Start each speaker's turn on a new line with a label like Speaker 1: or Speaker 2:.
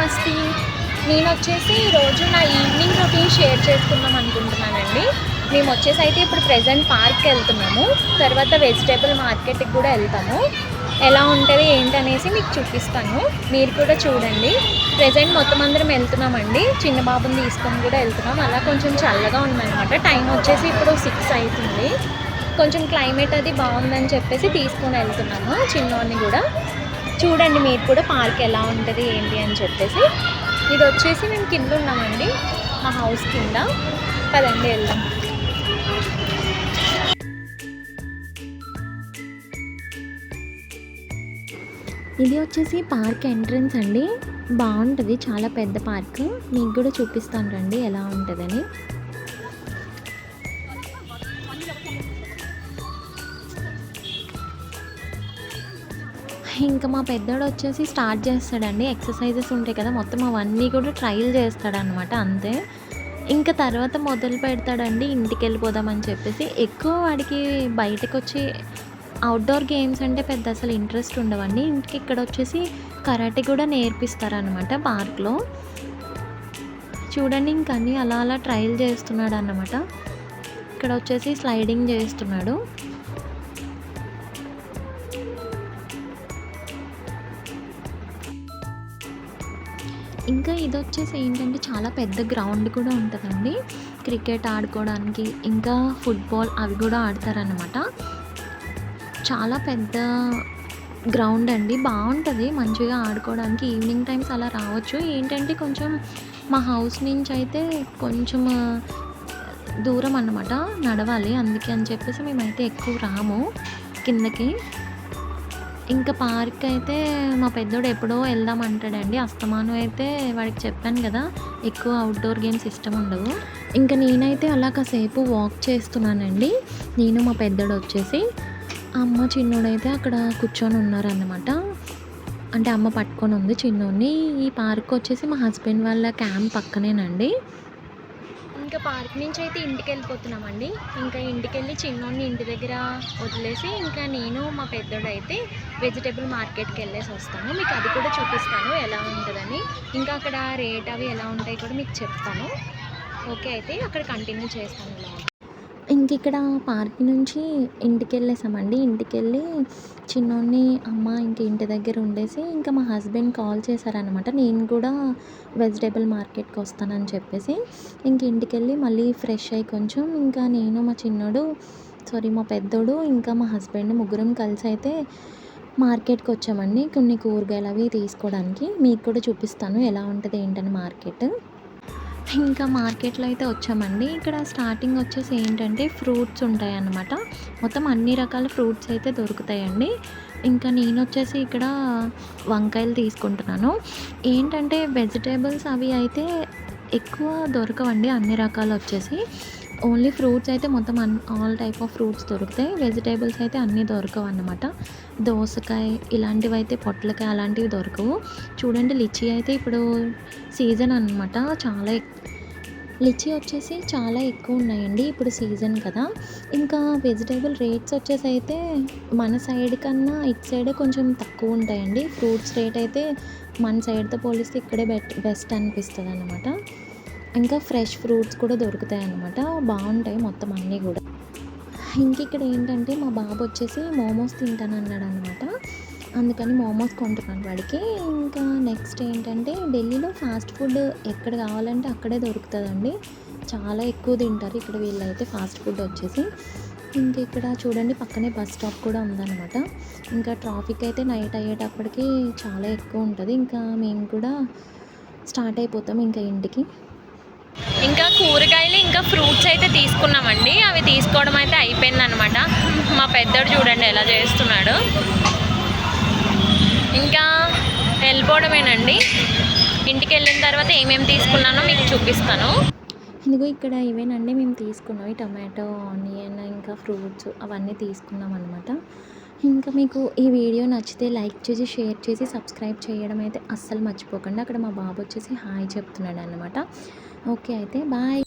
Speaker 1: నమస్తే. నేనొచ్చేసి ఈరోజు నా ఈవినింగ్ రొటీన్ షేర్ చేసుకుందాం అనుకుంటున్నానండి. మేమొచ్చేసి అయితే ఇప్పుడు ప్రెజెంట్ పార్క్‌కి వెళ్తున్నాము. తర్వాత వెజిటబుల్ మార్కెట్‌కి కూడా వెళ్తాము. ఎలా ఉంటది ఏంటనేసి మీకు చూపిస్తాను. మీరు కూడా చూడండి. ప్రెజెంట్ మొత్తం అందరం వెళ్తున్నామండి. చిన్న బాబుని తీసుకొని కూడా వెళ్తున్నాం. అలా కొంచెం చల్లగా ఉందనమాట. టైం వచ్చేసి ఇప్పుడు 6 అవుతుంది. కొంచెం క్లైమేట్ అది బాగుందని చెప్పేసి తీసుకొని వెళ్తున్నాము చిన్నోడిని కూడా. చూడండి మీరు కూడా పార్క్ ఎలా ఉంటుంది ఏంటి అని చెప్పేసి. ఇది వచ్చేసి మేము కింద ఉన్నామండి, మా హౌస్ కింద. పదండి వెళ్దాం. ఇది వచ్చేసి పార్క్ ఎంట్రన్స్ అండి. బాగుంటుంది, చాలా పెద్ద పార్క్. మీకు కూడా చూపిస్తాను రండి ఎలా ఉంటుందని. ఇంకా మా పెద్దోడు వచ్చేసి స్టార్ట్ చేస్తాడండి. ఎక్సర్సైజెస్ ఉంటాయి కదా, మొత్తం అవన్నీ కూడా ట్రయల్ చేస్తాడనమాట. అంతే, ఇంకా తర్వాత మొదలు పెడతాడండి ఇంటికి వెళ్ళిపోదామని చెప్పేసి. ఎక్కువ వాడికి బయటకు వచ్చి అవుట్డోర్ గేమ్స్ అంటే పెద్ద అసలు ఇంట్రెస్ట్ ఉండవండి. ఇంటికి ఇక్కడ వచ్చేసి కరాటే కూడా నేర్పిస్తారనమాట పార్క్లో. చూడండి ఇంక అన్నీ అలా అలా ట్రయల్ చేస్తున్నాడు అన్నమాట. ఇక్కడ వచ్చేసి స్లైడింగ్ చేస్తున్నాడు. ఇంకా ఇది వచ్చేసి ఏంటంటే చాలా పెద్ద గ్రౌండ్ కూడా ఉంటుందండి. క్రికెట్ ఆడుకోవడానికి, ఇంకా ఫుట్బాల్ అవి కూడా ఆడతారనమాట. చాలా పెద్ద గ్రౌండ్ అండి, బాగుంటుంది మంచిగా ఆడుకోవడానికి. ఈవినింగ్ టైమ్స్ అలా రావచ్చు. ఏంటంటే కొంచెం మా హౌస్ నుంచి అయితే కొంచెం దూరం అన్నమాట, నడవాలి. అందుకే అని చెప్పేసి మేమైతే ఎక్కువ రాము కిందకి. ఇంకా పార్క్ అయితే మా పెద్దోడు ఎప్పుడో వెళ్దాం అంటాడండి. అస్తమానం అయితే వాడికి చెప్పాను కదా, ఎక్కువ అవుట్డోర్ గేమ్స్ ఇష్టం ఉండవు. ఇంకా నేనైతే అలా కాసేపు వాక్ చేస్తున్నానండి. నేను మా పెద్దోడు వచ్చేసి, అమ్మ చిన్నోడైతే అక్కడ కూర్చొని ఉన్నారన్నమాట. అంటే అమ్మ పట్టుకొని ఉంది చిన్నోడిని. ఈ పార్క్ వచ్చేసి మా హస్బెండ్ వాళ్ళ క్యాంప్ పక్కనేనండి. ఇంకా పార్క్ నుంచి అయితే ఇంటికి వెళ్ళిపోతున్నామండి. ఇంకా ఇంటికి వెళ్ళి చిన్నోడిని ఇంటి దగ్గర వదిలేసి ఇంకా నేను మా పెద్దోడు అయితే వెజిటేబుల్ మార్కెట్కి వెళ్ళేసి వస్తాను. మీకు అది కూడా చూపిస్తాను ఎలా ఉంటుందని. ఇంకా అక్కడ రేట్ అవి ఎలా ఉంటాయి కూడా మీకు చెప్తాను. ఓకే, అయితే అక్కడ కంటిన్యూ చేస్తాను. ఇంక ఇక్కడ పార్క్ నుంచి ఇంటికి వెళ్ళేసామండి. ఇంటికి వెళ్ళి చిన్నోడిని అమ్మ ఇంక ఇంటి దగ్గర ఉండేసి ఇంకా మా హస్బెండ్ కాల్ చేశారనమాట. నేను కూడా వెజిటేబుల్ మార్కెట్కి వస్తానని చెప్పేసి ఇంక ఇంటికి వెళ్ళి మళ్ళీ ఫ్రెష్ అయ్యి కొంచెం ఇంకా నేను మా పెద్దోడు ఇంకా మా హస్బెండ్ ముగ్గురం కలిసి అయితే మార్కెట్కి వచ్చామండి. కొన్ని కూరగాయలు అవి తీసుకోవడానికి. మీకు కూడా చూపిస్తాను ఎలా ఉంటుంది ఏంటని మార్కెట్. ఇంకా మార్కెట్లో అయితే వచ్చామండి. ఇక్కడ స్టార్టింగ్ వచ్చేసి ఏంటంటే ఫ్రూట్స్ ఉంటాయన్నమాట. మొత్తం అన్ని రకాల ఫ్రూట్స్ అయితే దొరుకుతాయండి. ఇంకా నేను వచ్చేసి ఇక్కడ వంకాయలు తీసుకుంటున్నాను. ఏంటంటే వెజిటేబుల్స్ అవి అయితే ఎక్కువ దొరకవండి. అన్ని రకాలు వచ్చేసి ఓన్లీ ఫ్రూట్స్ అయితే మొత్తం ఆల్ టైప్ ఆఫ్ ఫ్రూట్స్ దొరుకుతాయి. వెజిటేబుల్స్ అయితే అన్నీ దొరకవు అన్నమాట. దోసకాయ ఇలాంటివి అయితే, పొట్లకాయ అలాంటివి దొరకవు. చూడండి లిచీ అయితే ఇప్పుడు సీజన్ అన్నమాట. లిచీ వచ్చేసి చాలా ఎక్కువ ఉన్నాయండి, ఇప్పుడు సీజన్ కదా. ఇంకా వెజిటేబుల్ రేట్స్ వచ్చేసి అయితే మన సైడ్ కన్నా ఇటు సైడే కొంచెం తక్కువ ఉంటాయండి. ఫ్రూట్స్ రేట్ అయితే మన సైడ్తో పోలిస్తే ఇక్కడే బెస్ట్ అనిపిస్తుంది అన్నమాట. ఇంకా ఫ్రెష్ ఫ్రూట్స్ కూడా దొరుకుతాయి అన్నమాట. బాగుంటాయి మొత్తం అన్నీ కూడా. ఇంక ఇక్కడ ఏంటంటే మా బాబు వచ్చేసి మోమోస్ తింటానన్నాడు అనమాట. అందుకని మోమోస్ కొంటున్నాను వాడికి. ఇంకా నెక్స్ట్ ఏంటంటే ఢిల్లీలో ఫాస్ట్ ఫుడ్ ఎక్కడ కావాలంటే అక్కడే దొరుకుతుందండి. చాలా ఎక్కువ తింటారు ఇక్కడ వీళ్ళైతే ఫాస్ట్ ఫుడ్ వచ్చేసి. ఇంక ఇక్కడ చూడండి పక్కనే బస్ స్టాప్ కూడా ఉందన్నమాట. ఇంకా ట్రాఫిక్ అయితే నైట్ అయ్యేటప్పటికి చాలా ఎక్కువ ఉంటుంది. ఇంకా మేము కూడా స్టార్ట్ అయిపోతాం ఇంకా ఇంటికి. ఇంకా కూరగాయలు ఇంకా ఫ్రూట్స్ అయితే తీసుకున్నామండి. అవి తీసుకోవడం అయితే అయిపోయింది అనమాట. మా పెద్దోడు చూడండి ఎలా చేస్తున్నాడు. ఇంకా వెళ్ళిపోవడమేనండి. ఇంటికి వెళ్ళిన తర్వాత ఏమేమి తీసుకున్నానో మీకు చూపిస్తాను. ఇదిగో ఇక్కడ ఇవేనండి మేము తీసుకున్నవి, టమాటో, ఆనియన్, ఇంకా ఫ్రూట్స్ అవన్నీ తీసుకున్నాం అనమాట. ఇంకా మీకు ఈ వీడియో నచ్చితే లైక్ చేసి, షేర్ చేసి, సబ్స్క్రైబ్ చేయడం అయితే అస్సలు మర్చిపోకండి. అక్కడ మా బాబు వచ్చేసి హాయ్ చెప్తున్నాడు అన్నమాట. ఓకే, అయితే బాయ్.